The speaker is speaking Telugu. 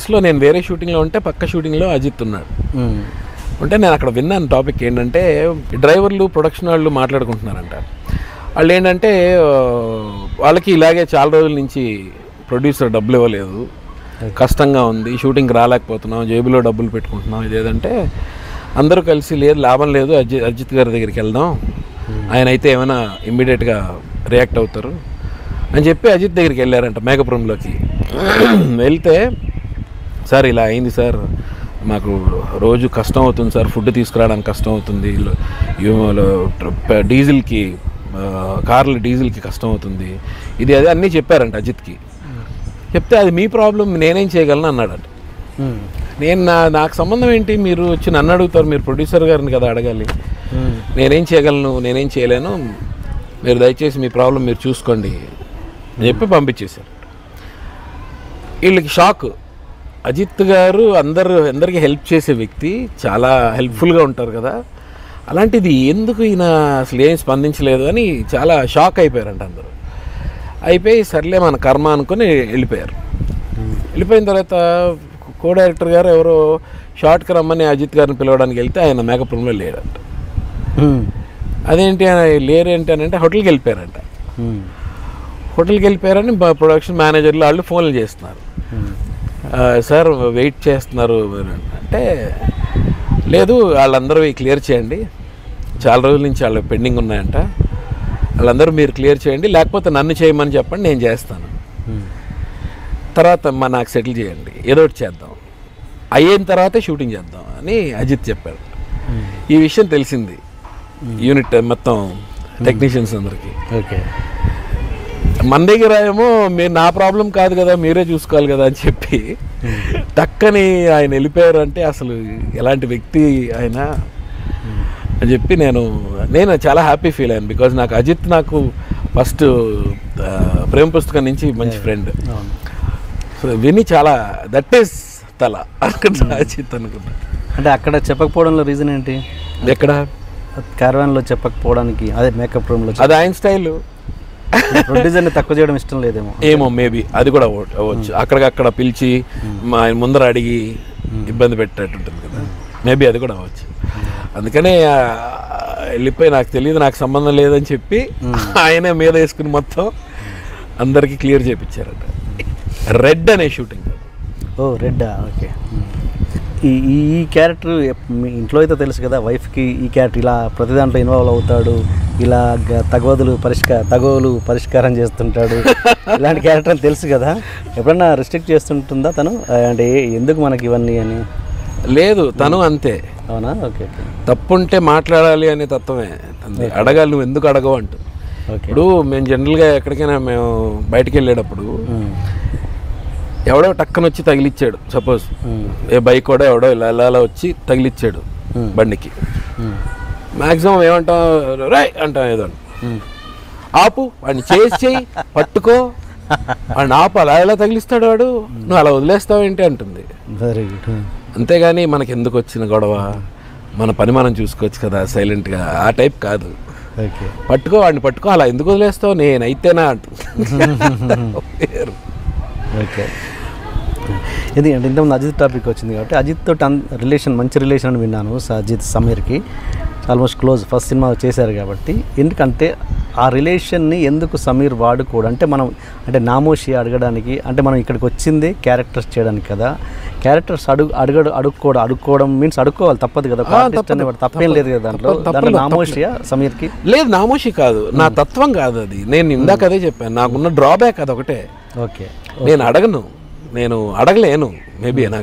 నెక్స్ట్లో నేను వేరే షూటింగ్లో ఉంటే పక్క షూటింగ్లో అజిత్ ఉన్నాడు. అంటే నేను అక్కడ విన్నాను టాపిక్ ఏంటంటే డ్రైవర్లు ప్రొడక్షన్ వాళ్ళు మాట్లాడుకుంటున్నారంట. వాళ్ళు ఏంటంటే వాళ్ళకి ఇలాగే చాలా రోజుల నుంచి ప్రొడ్యూసర్ డబ్బులు ఇవ్వలేదు, కష్టంగా ఉంది, షూటింగ్కి రాలేకపోతున్నాం, జేబులో డబ్బులు పెట్టుకుంటున్నాం, ఇదేదంటే అందరూ కలిసి లేదు లాభం లేదు అజిత్ గారి దగ్గరికి వెళ్దాం, ఆయన అయితే ఏమైనా ఇమ్మీడియట్గా రియాక్ట్ అవుతారు అని చెప్పి అజిత్ దగ్గరికి వెళ్ళారంట మేకపురంలోకి. వెళ్తే సార్ ఇలా అయింది సార్, మాకు రోజు కష్టం అవుతుంది సార్, ఫుడ్ తీసుకురావడానికి కష్టం అవుతుంది, డీజిల్కి కార్లు డీజిల్కి కష్టం అవుతుంది, ఇది అదే అన్నీ చెప్పారంట అజిత్కి. చెప్తే అది మీ ప్రాబ్లం, నేనేం చేయగలను అన్నాడంట. నేను నాకు సంబంధం ఏంటి, మీరు వచ్చి నన్ను అడుగుతారు, మీరు ప్రొడ్యూసర్ గారిని కదా అడగాలి, నేనేం చేయగలను, నేనేం చేయలేను, మీరు దయచేసి మీ ప్రాబ్లం మీరు చూసుకోండి అని చెప్పి పంపించేశారు. వీళ్ళకి షాక్. అజిత్ గారు అందరికీ హెల్ప్ చేసే వ్యక్తి, చాలా హెల్ప్ఫుల్గా ఉంటారు కదా, అలాంటిది ఎందుకు ఈయన అసలు ఏం స్పందించలేదు అని చాలా షాక్ అయిపోయారంట అందరూ. అయిపోయి సర్లే మన కర్మ అనుకుని వెళ్ళిపోయారు. వెళ్ళిపోయిన తర్వాత కో డైరెక్టర్ గారు ఎవరో షార్ట్కి రమ్మని అజిత్ గారిని పిలవడానికి వెళ్తే ఆయన మేకపురంలో లేడంట. అదేంటి లేరేంటి అని అంటే హోటల్కి వెళ్ళిపోయారంట. హోటల్కి వెళ్ళిపోయారని ప్రొడక్షన్ మేనేజర్లు వాళ్ళు ఫోన్లు చేస్తున్నారు, సార్ వెయిట్ చేస్తున్నారు అంటే, లేదు వాళ్ళందరూ క్లియర్ చేయండి, చాలా రోజుల నుంచి వాళ్ళు పెండింగ్ ఉన్నాయంట, వాళ్ళందరూ మీరు క్లియర్ చేయండి, లేకపోతే నన్ను చేయమని చెప్పండి, నేను చేస్తాను, తర్వాత నాకు సెటిల్ చేయండి, ఏదో ఒకటి చేద్దాం, అయిన తర్వాతే షూటింగ్ చేద్దాం అని అజిత్ చెప్పాడు. ఈ విషయం తెలిసింది యూనిట్ మొత్తం టెక్నీషియన్స్ అందరికీ. ఓకే, మన దగ్గర ఏమో మీరు నా ప్రాబ్లం కాదు కదా, మీరే చూసుకోవాలి కదా అని చెప్పి టక్కని ఆయన వెళ్ళిపోయారు. అంటే అసలు ఎలాంటి వ్యక్తి ఆయన అని చెప్పి నేను చాలా హ్యాపీ ఫీల్ అయ్యాను. బికాజ్ నాకు అజిత్ నాకు ఫస్ట్ ప్రేమ పుస్తకం నుంచి మంచి ఫ్రెండ్. సో విని చాలా దట్ ఈస్ తల అనుకుంటా అజిత్ అనుకుంటా. అంటే అక్కడ చెప్పకపోవడంలో రీజన్ ఏంటి? ఎక్కడ క్యారవాన్లో చెప్పకపోవడానికి? అదే మేకప్ రూమ్లో అది ఆయన స్టైల్. ప్రొడ్యూసర్ని తక్కువ చేయడం ఇష్టం లేదేమో. ఏమో మేబీ అది కూడా అవ్వచ్చు. అక్కడికక్కడ పిలిచి ఆయన ముందర అడిగి ఇబ్బంది పెట్టేటుంటుంది కదా, మేబీ అది కూడా అవ్వచ్చు. అందుకనే వెళ్ళిపోయి నాకు తెలియదు, నాకు సంబంధం లేదని చెప్పి ఆయనే మీద వేసుకుని మొత్తం అందరికీ క్లియర్ చేయించారట. రెడ్ అనే షూటింగ్. ఓ రెడ్డా, ఓకే. ఈ క్యారెక్టర్ మీ ఇంట్లో అయితే తెలుసు కదా, వైఫ్కి ఈ క్యారెక్టర్ ఇలా ప్రతి దాంట్లో ఇన్వాల్వ్ అవుతాడు, ఇలా తగవులు పరిష్కారం చేస్తుంటాడు, ఇలాంటి క్యారెక్టర్ అని తెలుసు కదా, ఎప్పుడన్నా రిస్ట్రిక్ట్ చేస్తుంటుందా తను? అంటే ఎందుకు మనకి ఇవన్నీ అని? లేదు, తను అంతే. అవునా? ఓకే. తప్పుంటే మాట్లాడాలి అనే తత్వమే, అడగాలి, నువ్వు ఎందుకు అడగవు అంటూ. ఇప్పుడు మేము జనరల్గా ఎక్కడికైనా మేము బయటికి వెళ్ళేటప్పుడు ఎవడో టక్కన వచ్చి తగిలిచ్చాడు, సపోజ్ ఏ బైక్ కూడా ఎవడో ఇలా వచ్చి తగిలిచ్చాడు బండికి, మ్యాక్సిమం ఏమంటాం, రై అంటాం, ఏదో ఆపు, వాడిని చేయి పట్టుకో, వాడిని ఆపు, అలా ఎలా తగిలిస్తాడు వాడు, నువ్వు అలా వదిలేస్తావు ఏంటి అంటుంది. Very good. అంతేగాని మనకి ఎందుకు వచ్చిన గొడవ, మన పని మనం చూసుకోవచ్చు కదా సైలెంట్గా, ఆ టైప్ కాదు. పట్టుకో, వాడిని పట్టుకో, అలా ఎందుకు వదిలేస్తావు, నేనైతేనా అంటుంది. ఓకే. ఎందుకంటే ఇంతకుముందు అజిత్ టాపిక్ వచ్చింది కాబట్టి అజిత్ తోటి మంచి రిలేషన్ అని విన్నాను. అజిత్ సమీర్కి ఆల్మోస్ట్ క్లోజ్, ఫస్ట్ సినిమా చేశారు కాబట్టి. ఎందుకంటే ఆ రిలేషన్ని ఎందుకు సమీర్ వాడుకోడు అంటే, మనం అంటే నామోషి అడగడానికి, అంటే మనం ఇక్కడికి వచ్చింది క్యారెక్టర్స్ చేయడానికి కదా, క్యారెక్టర్స్ అడుక్కోవడం మీన్స్ అడుక్కోవాలి, తప్పదు కదా, తప్పేం లేదు కదా దాంట్లో. నామోషియా సమీర్కి? లేదు, నామోషి కాదు, నా తత్వం కాదు అది. నేను ఇందాక అదే చెప్పాను, నాకున్న డ్రాబ్యాక్ అదొకటే. ఓకే, నేను అడగను, నేను అడగలేను, మేబీ నాకు